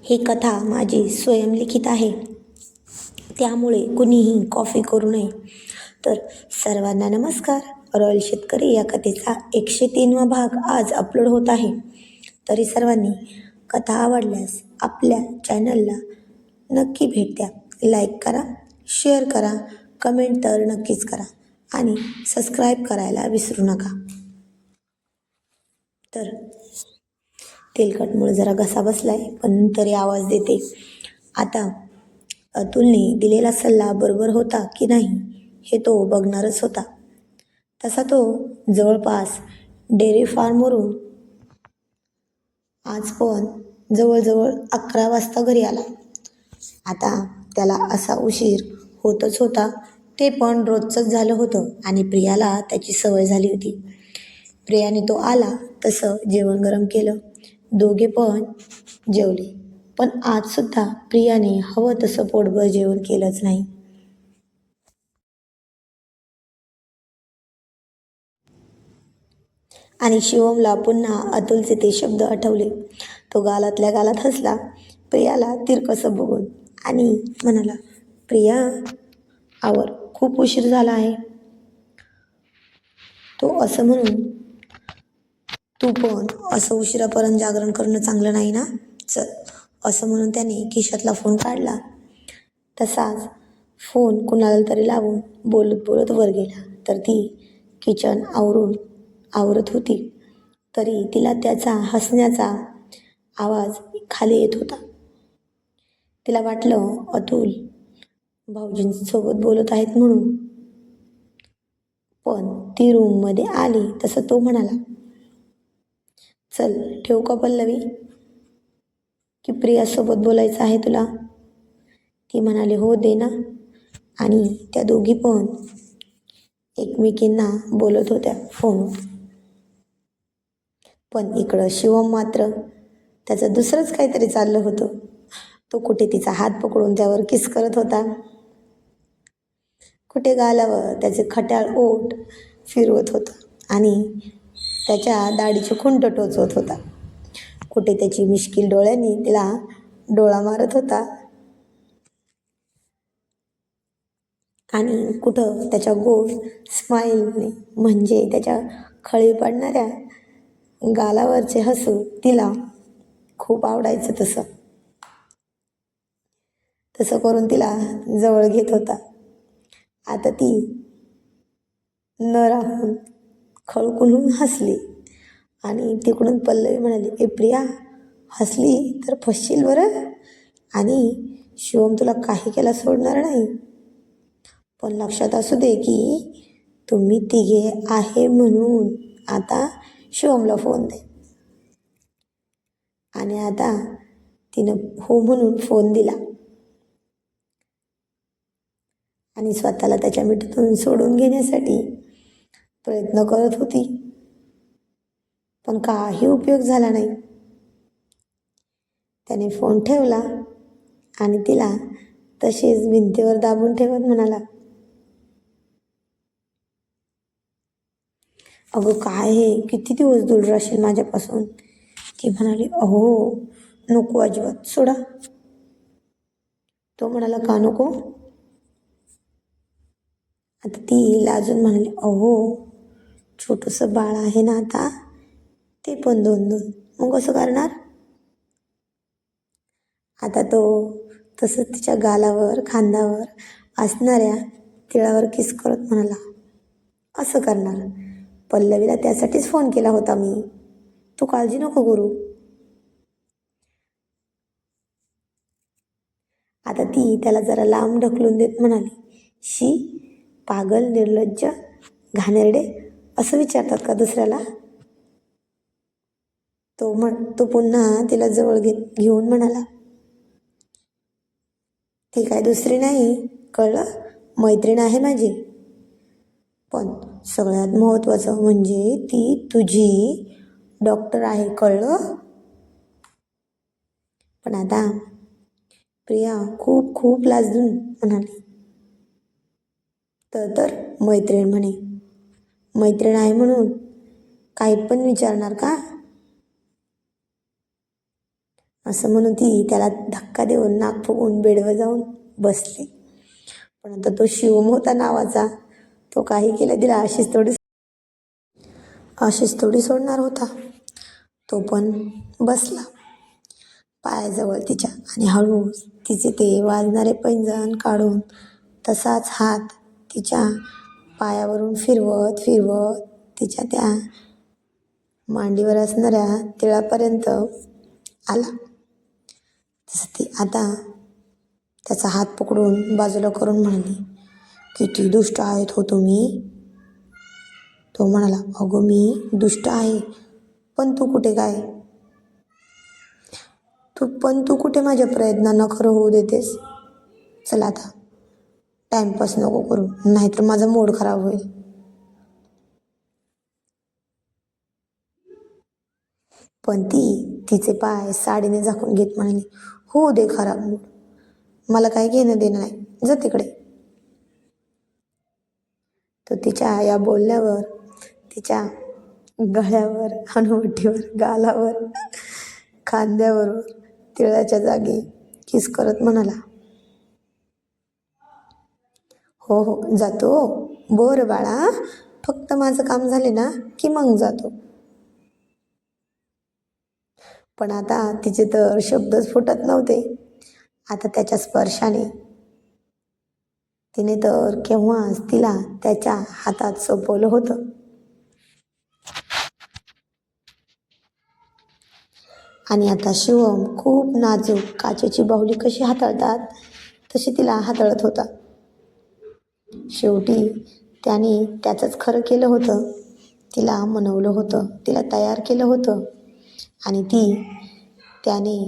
ही कथा माझी स्वयंलिखित आहे, त्यामुळे कुणीही कॉपी करू नये. तर सर्वांना नमस्कार. रॉयल शेतकरी या कथेचा 103वा भाग आज अपलोड होत आहे. तरी सर्वांनी कथा आवडल्यास आपल्या चॅनलला नक्की भेट द्या. लाईक करा, शेअर करा, कमेंट तर नक्कीच करा आणि सबस्क्राईब करायला विसरू नका. तर तेलकटमुळे जरा घसा बसलाय, पण तरी आवाज देते. आता अतुलने दिलेला सल्ला बरोबर होता की नाही हे तो बघणारच होता. तसा तो जवळपास डेअरी फार्मवरून आज पण जवळजवळ 11 वाजता घरी आला. आता त्याला असा उशीर होतच होता, ते पण रोजचंच झालं होतं आणि प्रियाला त्याची सवय झाली होती. प्रियाने तो आला तसं जेवण गरम केलं. दोघे पण जेवले, पण आजसुद्धा प्रियाने हवं तसं पोटभर जेवण केलंच नाही. आणि शिवमला पुन्हा अतुलचे ते शब्द आठवले. तो गालातल्या गालात हसला प्रियाला तिरकसं बघून आणि म्हणाला, प्रिया आवर, खूप उशीर झाला आहे. तो असं म्हणून, तू पण असं उशिरापर्यंत जागरण करणं चांगलं नाही ना, चल, असं म्हणून त्याने खिशातला फोन काढला. तसाच फोन कुणाला तरी लावून बोलत बोलत वर गेला. तर ती किचन आवरत होती, तरी तिला त्याचा हसण्याचा आवाज खाली येत होता. तिला वाटलं अतुल भाऊजींसोबत बोलत आहेत म्हणून. पण ती रूममध्ये आली तसं तो म्हणाला, चल ठेवू का पल्लवी, की प्रियासोबत बोलायचं आहे तुला? ती म्हणाली, हो दे ना. आणि त्या दोघी पण एकमेकींना बोलत होत्या फोनवर. पण इकडं शिवम मात्र त्याचं दुसरंच काहीतरी चाललं होतं. तो कुठे तिचा हात पकडून त्यावर किस करत होता, कुठे गालावर त्याचे खट्याळ ओठ फिरवत होता आणि त्याच्या दाढीचे खुंट टोचवत होता. कुठे त्याची मिश्किल डोळ्यांनी तिला डोळा मारत होता आणि कुठं त्याच्या गोड स्माईलने, म्हणजे त्याच्या खळी पडणाऱ्या गालावरचे हसू तिला खूप आवडायचं. तसं तसं करून तिला जवळ घेत होता. आता ती न राहून खळखळून हसली आणि तिकडून पल्लवी म्हणाली, ए प्रिया, हसली तर फसशील बरं, आणि शिवम तुला काही केला सोडणार नाही. पण लक्षात असू दे की तुम्ही तिघे आहे म्हणून. आता शिवमला फोन दे. आणि आता तिनं हो म्हणून फोन दिला आणि स्वतःला त्याच्या मिठीतून सोडून घेण्यासाठी प्रयत्न करत होती, पण काही उपयोग झाला नाही. त्याने फोन ठेवला आणि तिला तशीच भिंतीवर दाबून ठेवत म्हणाला, अगं काय हे, किती दिवस दूर राहशील माझ्यापासून? ती म्हणाली, अहो नको, अजिबात सोडा. तो म्हणाला, का नको? आता ती लाजून म्हणाली, अहो छोटंसं बाळ आहे ना आता, ते पण 2-2, मग कसं करणार? आता तो तसंच तिच्या गालावर खांद्यावर असणाऱ्या तिळावर किस करत म्हणाला, असं करणार? पल्लवीला त्यासाठीच फोन केला होता मी, तू काळजी नको करू. आता ती त्याला जरा लांब ढकलून देत म्हणाली, शी, पागल, निर्लज्ज, घाणेरडे, असं विचारतात का दुसऱ्याला? तो पुन्हा तिला जवळ घेऊन म्हणाला, ती काय दुसरी नाही, कळलं, मैत्रीण आहे माझी. पण सगळ्यात महत्त्वाचं म्हणजे ती तुझी डॉक्टर आहे, कळलं? पण आता प्रिया खूप खूप लाजून म्हणाली, तर मैत्रीण म्हणे, मैत्रीण आहे म्हणून काही पण विचारणार का? असं म्हणून ती त्याला धक्का देऊन नाक फुगवून बेडवर जाऊन बसली. पण आता तो शिवम होता नावाचा, तो काही केलं तिला अशीच थोडी सोडणार होता. तो पण बसला पायाजवळ तिच्या आणि हळूच तिचे ते वाजणारे पैंजण काढून तसाच हात तिच्या पायावरून फिरवत फिरवत तिच्या त्या मांडीवर असणाऱ्या तिळापर्यंत आला. तसं ती आता त्याचा हात पकडून बाजूला करून म्हणाली, किती दुष्ट आहेत हो तुम्ही. तो म्हणाला, अगं मी दुष्ट आहे, पण तू कुठे माझ्या प्रयत्नांना खरं होऊ देतेस. चल आता टाइमपास नको करू, नाहीतर माझा मूड खराब होईल. पण ती तिचे पाय साडीने झाकून घेत म्हणाली, होऊ दे खराब मूड, मला काही घेणं देणं नाही, जा तिकडे. तो तिच्या या बोलण्यावर तिच्या गळ्यावर, हनुवटीवर, गालावर, खांद्यावर, तिळाच्या जागी किस करत म्हणाला, हो हो जातो. बरं बाळा, फक्त माझं काम झाले ना की मग जातो. पण आता तिचे तर शब्दच फुटत नव्हते. आता त्याच्या स्पर्शाने तिने तर केव्हाच तिला त्याच्या हातात सोपवलं होतं. आणि आता शिवम खूप नाजूक काचेची बाहुली कशी हाताळतात तशी तिला हाताळत होता. शेवटी त्याने त्याचंच खरं केलं होतं. तिला मनवलं होतं, तिला तयार केलं होतं आणि त्याने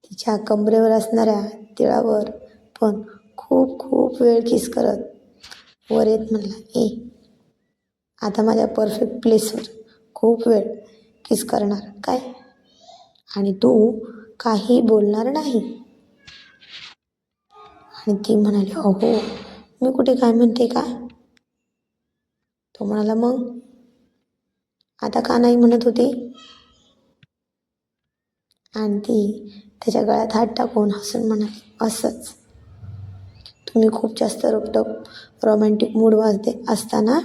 तिच्या कमरेवर असणाऱ्या तिळावर पण खूप खूप वेळ किस करत वर येत म्हणला, आता माझ्या परफेक्ट प्लेसवर खूप वेळ किस करणार काय, आणि तू काही बोलणार नाही. आणि ती म्हणाली, अहो मी कुठे काय म्हणते का. तो म्हणाला, मग आता का नाही म्हणत होती. आणि ती त्याच्या गळ्यात हात टाकून हसून म्हणाली, असंच तुम्ही खूप जास्त रोपटप रोमॅन्टिक मूड वाजते असताना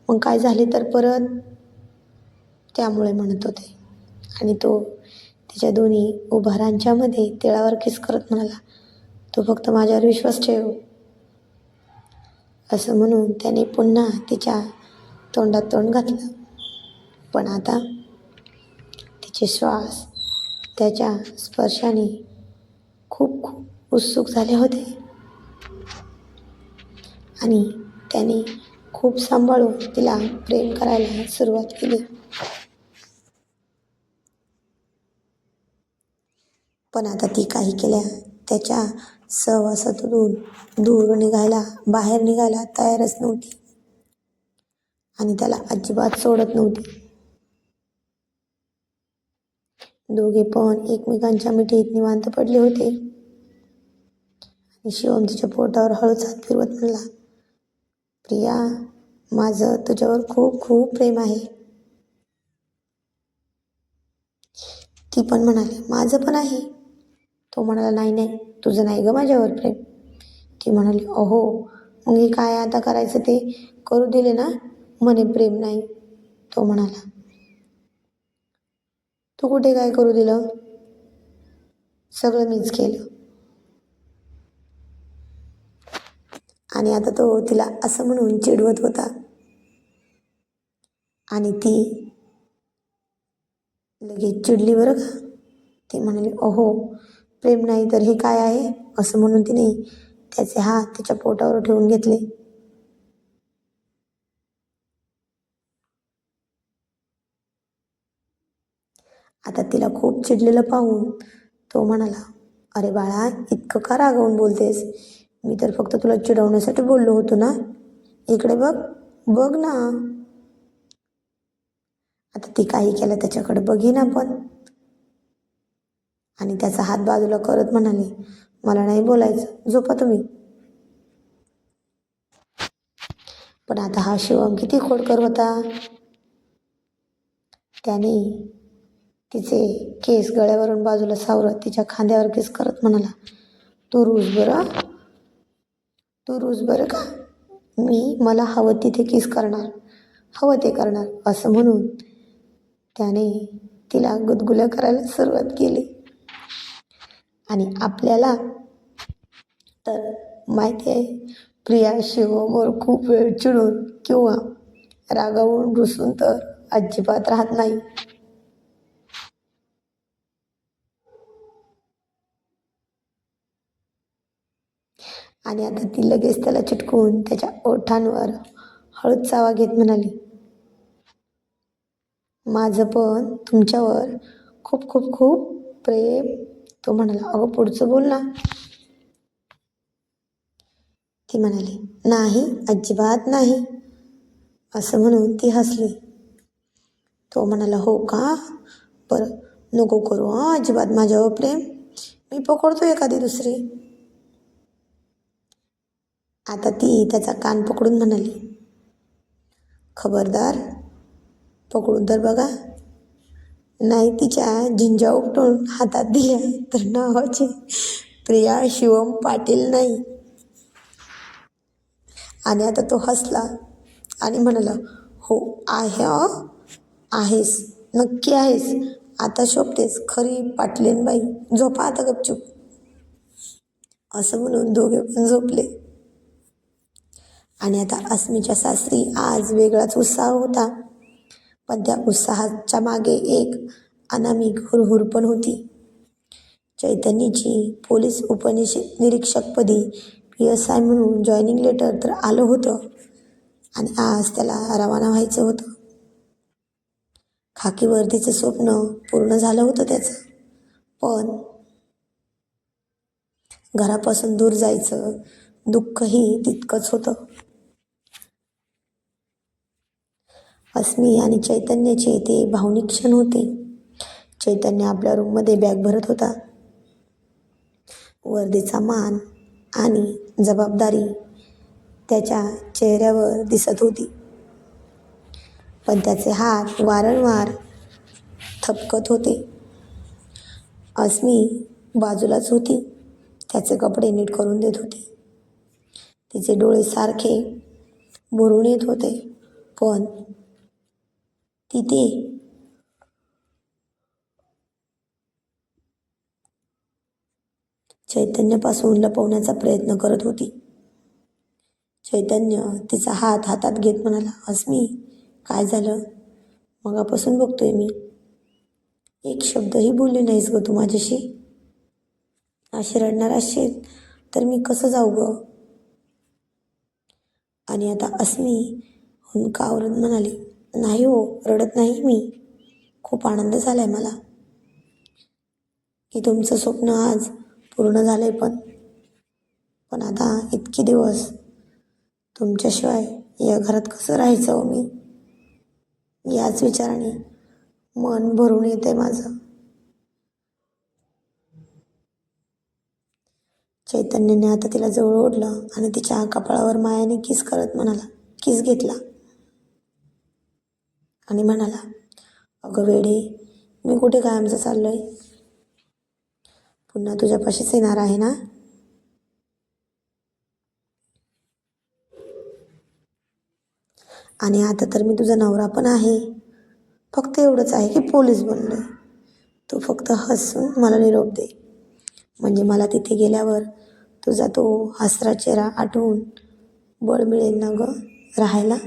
मग काय झाले तर परत, त्यामुळे म्हणत होते. आणि तो तिच्या दोन्ही उभारांच्या मध्ये तिळावर किस करत म्हणाला, तू फक्त माझ्यावर विश्वास ठेव. असं म्हणून त्याने पुन्हा तिच्या तोंडात तोंड घातलं. पण आता तिचे श्वास त्याच्या स्पर्शाने खूप खूप उत्सुक झाले होते आणि त्याने खूप सांभाळून तिला प्रेम करायला सुरुवात केली. पण आता ती काही केल्या त्याच्या सहवासातून बाहेर निघायला तयारच नव्हती आणि त्याला अजिबात सोडत नव्हती. दोघे पण एकमेकांच्या मिठीत निवांत पडले होते आणि शिवम तिच्या पोटावर हळूच हात फिरवत म्हणला, प्रिया, माझं तुझ्यावर खूप खूप प्रेम आहे. ती पण म्हणाली, माझं पण आहे. तो म्हणाला, नाही नाही, तुझं नाही ग माझ्यावर प्रेम. ती म्हणाली, अहो मग हे काय आता करायचं ते करू दिले ना, म्हणे प्रेम नाही. तो म्हणाला, तू कुठे काय करू दिलं, सगळं मीच केलं. आणि आता तो तिला असं म्हणून चिडवत होता आणि ती लगेच चिडली बरं का. ती म्हणाली, अहो प्रेम नाही तर हे काय आहे. असं म्हणून तिने त्याचे हात तिच्या पोटावर ठेवून घेतले. आता तिला खूप चिडलेलं पाहून तो म्हणाला, अरे बाळा, इतकं का रागावून बोलतेस. मी तर फक्त तुला चिडवण्यासाठी बोललो होतो ना. इकडे बघ बघ ना. आता ती काही केलं त्याच्याकडे बघेना पण, आणि त्याचा हात बाजूला करत म्हणाली, मला नाही बोलायचं, झोपा तुम्ही. पण आता हा शिवम किती खोडकर होता. त्याने तिचे केस गळ्यावरून बाजूला सावरत तिच्या खांद्यावर किस करत म्हणाला, तू रूस बरं का? मला हवं तिथे किस करणार, हवं ते करणार असं म्हणून त्याने तिला गुदगुल्या करायला सुरुवात केली. आणि आपल्याला तर माहिती आहे, प्रिया शिवमवर खूप वेळ चिडून किंवा रागावून रुसून तर अजिबात राहत नाही. आणि आता ती लगेच त्याला चिटकून त्याच्या ओठांवर हळूच चावा घेत म्हणाली, माझं पण तुमच्यावर खूप खूप खूप प्रेम. तो म्हणाला, अगं पुढचं बोल ना. ती म्हणाली, नाही, अजिबात नाही असं म्हणून ती हसली. तो म्हणाला, हो का, बरं नको करू हां अजिबात माझ्यावर प्रेम, मी पकडतो एखादी दुसरी. आता ती त्याचा कान पकडून म्हणाली, खबरदार, पकडून तर बघा, नाही तिच्या झिंजा उपटून हातात दिल्या तर नावाची प्रिया शिवम पाटील नाही. आणि आता तो हसला आणि म्हणाला, हो आहे, आहेस, नक्की आहेस, आता शोभतेस खरी पाटलीनबाई, झोपा आता गपचूप. असं म्हणून दोघे पण झोपले. आणि आता अस्मीच्या सासरी आज वेगळाच उत्साह होता, पण त्या उत्साहाच्या मागे एक अनामिक हुरहुर पण होती. चैतन्यची पोलीस उपनिरीक्षकपदी PSI म्हणून जॉईनिंग लेटर तर आलं होतं आणि आज त्याला रवाना व्हायचं होतं. खाकी वर्दीचं स्वप्न पूर्ण झालं होतं त्याचं, पण घरापासून दूर जायचं दुःखही तितकंच होतं. अस्मी आणि चैतन्याचे ते भावनिक क्षण होते. चैतन्य आपल्या रूममध्ये बॅग भरत होता. वर्दीचा मान आणि जबाबदारी त्याच्या चेहऱ्यावर दिसत होती, पण त्याचे हात वारंवार थपकत होते. अस्मी बाजूलाच होती, त्याचे कपडे नीट करून देत होती. तिचे डोळे सारखे भरून येत होते, पण तिथे चैतन्यापासून लपवण्याचा प्रयत्न करत होती. चैतन्य तिचा हात हातात घेत म्हणाला, अस्मी काय झालं? मगापासून बघतोय मी, एक शब्दही बोलली नाहीस ग तू माझ्याशी. अशी रडणार असशील तर मी कसं जाऊ ग? आणि आता अस्मी हुंदकावरून म्हणाली, नाही हो, रडत नाही मी, खूप आनंद झालाय मला की तुमचं स्वप्न आज पूर्ण झालंय. पण आता इतके दिवस तुमच्याशिवाय या घरात कसं राहायचं हो मी, याच विचाराने मन भरून येतंय माझं. चैतन्याने आता तिला जवळ ओढलं आणि तिच्या कपाळावर मायाने किस घेतला आणि म्हणाला, अगं वेडे, मी कुठे कायमचं चाललोय, पुन्हा तुझ्यापाशीच येणार आहे ना. आणि आता तर मी तुझा नवरा पण आहे, फक्त एवढंच आहे की पोलीस बनलोय. तू फक्त हसून मला निरोप दे, म्हणजे मला तिथे गेल्यावर तुझा तो हसरा चेहरा आठवून बळ मिळेल ना ग राहायला.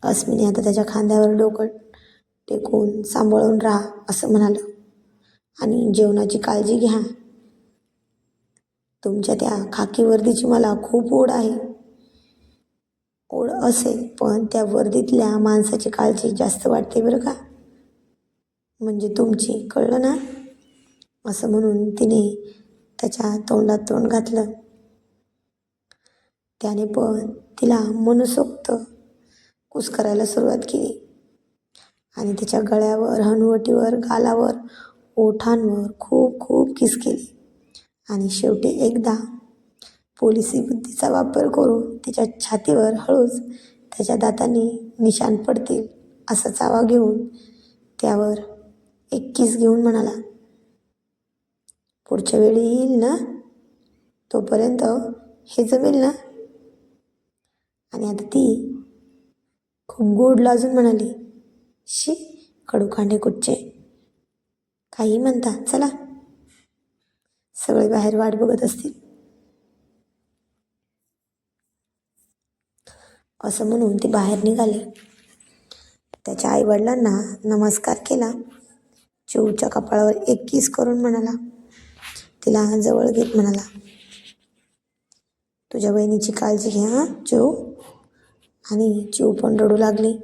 अस्मीने आता त्याच्या खांद्यावर डोकं टेकून सांभाळून राहा असं म्हणालं. आणि जेवणाची काळजी घ्या. तुमच्या त्या खाकी वर्दीची मला खूप ओढ असेल, पण त्या वर्दीतल्या माणसाची काळजी जास्त वाटते बरं का, म्हणजे तुमची, कळलं ना. असं म्हणून तिने त्याच्या तोंडात तोंड घातलं. त्याने पण तिला मनसोक्त कुस करायला सुरुवात केली आणि तिच्या गळ्यावर, हनुवटीवर, गालावर, ओठांवर खूप खूप किस केली. आणि शेवटी एकदा पोलिसी बुद्धीचा वापर करून तिच्या छातीवर हळूच त्याच्या दातांनी निशाण पडतील असा चावा घेऊन त्यावर एक किस घेऊन म्हणाला, पुढच्या वेळी येईल ना, तोपर्यंत हे जमेल ना. आणि आता ती खूप गोड लाजून म्हणाली, शी कडू कांडे कुठचे, काही म्हणता, चला. सगळे बाहेर वाट बघत असतील असं म्हणून ते बाहेर निघाले. त्याच्या आईवडिलांना नमस्कार केला. चिऊच्या कपाळावर एक किस करून म्हणाला, तिला जवळ घेत म्हणाला, तुझ्या बहिणीची काळजी घे हां चिऊ. आणि चिऊ पण रडू लागली.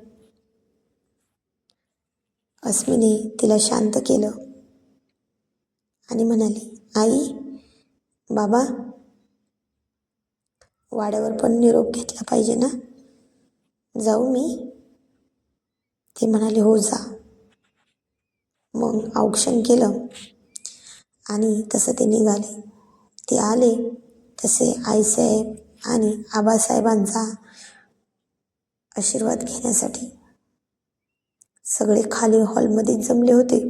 अस्मीने तिला शांत केलं आणि म्हणाली, आई, बाबा, वाड्यावर पण निरोप घेतला पाहिजे ना, जाऊ मी. ते म्हणाले, हो जा. मग औक्षण केलं आणि तसं ते निघाले. ते आले तसे आईसाहेब आणि आबासाहेबांचा आशीर्वाद घेण्यासाठी सगळे खाली हॉलमध्ये जमले होते.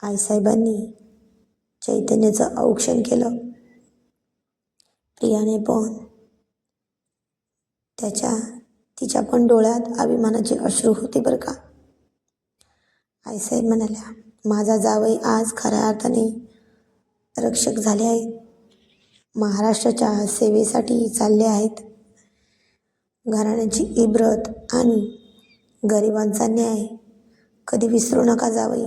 आईसाहेबांनी चैतन्याचं औक्षण केलं. प्रियाने पण, तिच्या पण डोळ्यात अभिमानाचे अश्रू होते बरं का. आईसाहेब म्हणाल्या, माझा जावई आज खऱ्या अर्थाने रक्षक झाले आहेत, महाराष्ट्राच्या सेवेसाठी चालले आहेत. घराण्याची इब्रत आणि गरिबांचा न्याय कधी विसरू नका जावई.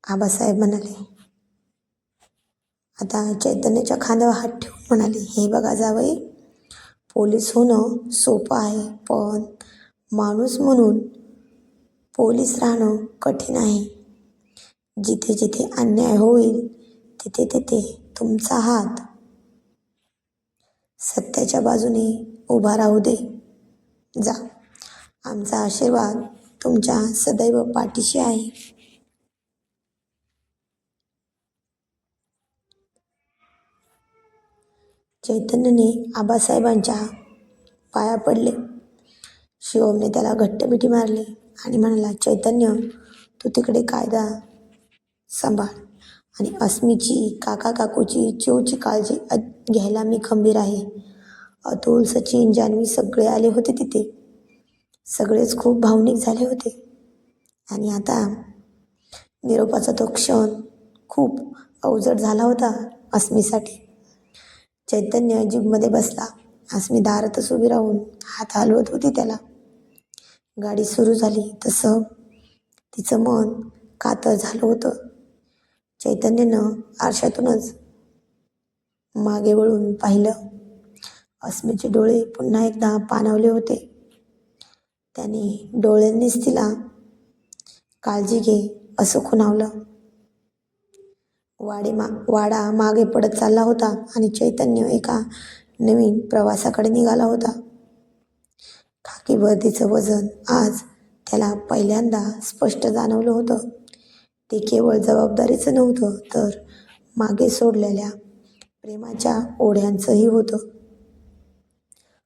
आबासाहेब म्हणाले. आता चैतन्याच्या खांद्यावर हात ठेवून म्हणाले, हे बघा जावई, पोलीस होणं सोपं आहे, पण माणूस म्हणून पोलीस राहणं कठीण आहे. जिथे जिथे अन्याय होईल तिथे तिथे तुमचा हात सत्याच्या बाजूने उभा राहू दे. जा, आमचा आशीर्वाद तुमच्या सदैव पाठीशी आहे. चैतन्यने आबासाहेबांच्या पाया पडले. शिवमने त्याला घट्ट मिठी मारली आणि म्हणाला, चैतन्य, तू तिकडे कायदा सांभाळ आणि अस्मीची, काका काकूची, चिऊची काळजी घ्यायला मी खंबीर आहे. अतुल, सचिन, जान्हवी सगळे आले होते तिथे. सगळेच खूप भावनिक झाले होते. आणि आता निरोपाचा तो क्षण खूप अवजड झाला होता अस्मीसाठी. चैतन्य जीपमध्ये बसला. अस्मी दारातच उभी राहून हात हलवत होती त्याला. गाडी सुरू झाली तसं तिचं मन कातर झालं होतं. चैतन्यानं आरशातूनच मागे वळून पाहिलं. अस्मीचे डोळे पुन्हा एकदा पाणावले होते. त्याने डोळ्यांनीच तिला काळजी घे असं खुणावलं. वाडा मागे पडत चालला होता आणि चैतन्य एका नवीन प्रवासाकडे निघाला होता. खाकी वर्दीचं वजन आज त्याला पहिल्यांदा स्पष्ट जाणवलं होतं. ते केवळ जबाबदारीचं नव्हतं, तर मागे सोडलेल्या प्रेमाच्या ओढ्यांचंही होतं.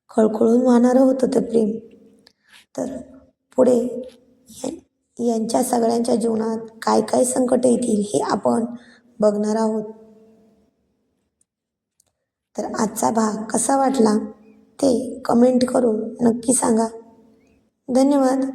खळखळून वाहणारं होतं ते प्रेम. तर पुढे यांच्या सगळ्यांच्या जीवनात काय काय संकट येतील हे आपण बघणार आहोत. तर आजचा भाग कसा वाटला ते कमेंट करून नक्की सांगा. धन्यवाद.